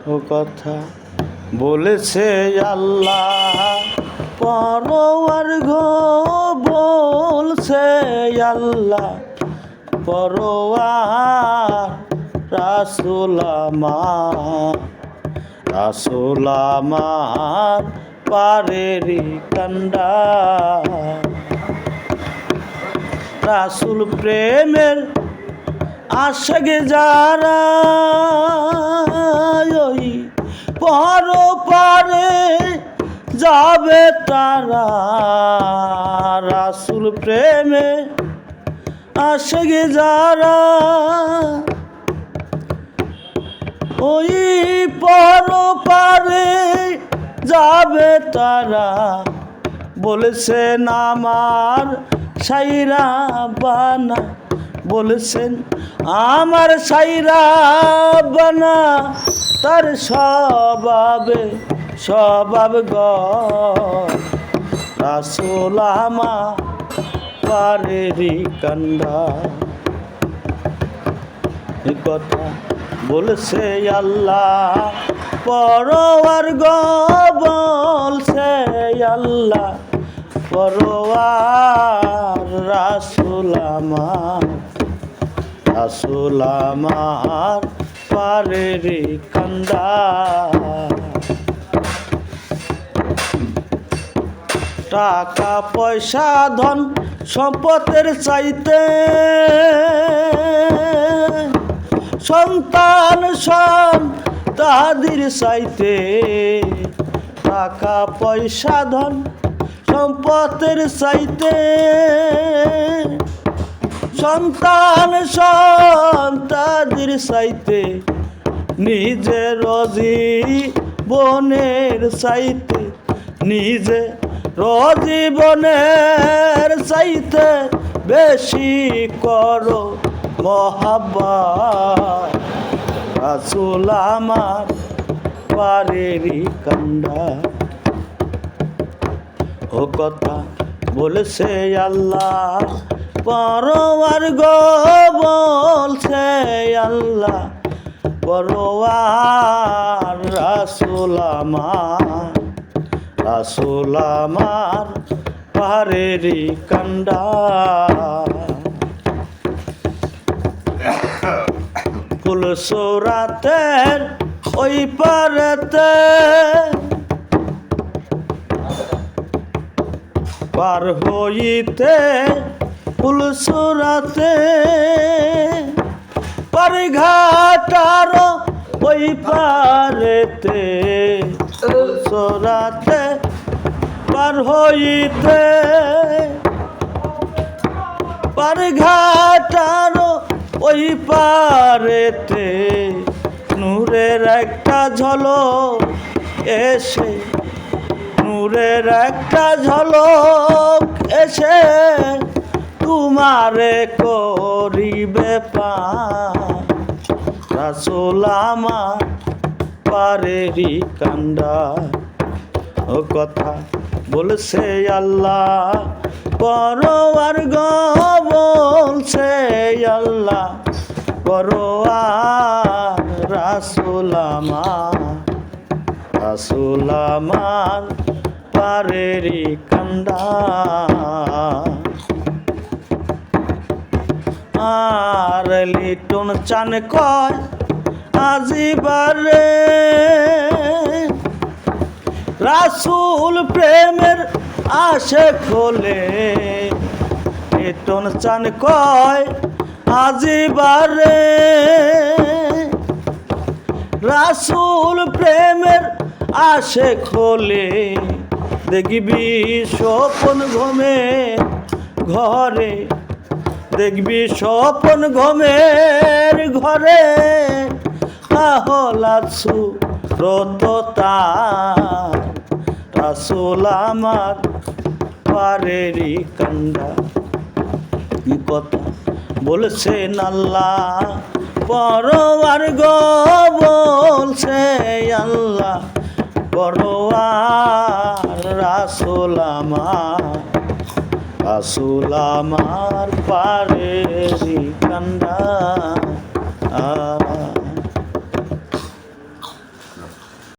ও কথা বলেছে আল্লাহ পরওয়ার গো বলছে আল্লাহ পরওয়ার রাসূল আমার পারেরি কান্ডা রাসূল প্রেমের আশিক যারা ওই পরপারে যাবে তারা রাসূল প্রেমে আশিক যারা ওই পরপারে যাবে তারা বলেছেন আমার সাইরা বানা বলেছেন আমার সাইরা বানা তার স্বভাব গ রাসূল আমার পারেরি কান্ডা এ কথা বলছে আল্লাহ পরওয়ার গো বলছে আল্লাহ পরওয়ার রাসূল আমার পারেরি কান্ডা টাকা পয়সা ধন সম্পদের চাইতে সন্তান তাদের চাইতে টাকা পয়সা ধন সম্পদের চাইতে সন্তান তাদের চাইতে নিজের জীবনের চাইতে নিজে জীবনের চাইতে বেশি করো মহাব্বত রাসূল আমার পারেরি কান্ডা ও কথা বলছে আল্লাহ পরওয়ার গো বলছে আল্লাহ পরওয়ার রাসূল আমার পারেরি কান্ডা ফুলসুরাতের ওই পারেতে পার হইতে ফুলসুরাতে পার ঘাটার ওই পারেতে ফুলসুরাতে পার হইতে পার ঘাটার ওই পারেতে নূরের একটা ঝলক এসে নূরের একটা ঝলক এসে তোমারে করিবে পার রাসূল আমার পারেরি কান্ডা ও কথা বলছে আল্লাহ পরওয়ার গো বলছে আল্লাহ পরওয়ার রাসূল আমার পারেরি কান্ডা আর লিটন চান কয় আজিবারে রাসূল প্রেমের আশিক হলে লিটন চান কয় আজিবারে রাসূল প্রেমের আশিক হলে দেখবি স্বপন ঘরে দেখবি স্বপন ঘরে আহলাসু রততা রাসূল আমার পারেরি কান্ডা কি কথা বলছেন আল্লাহ পরওয়ার গো বলছে আল্লাহ পরওয়ার রাসূল আমার পারেরি কান্ডা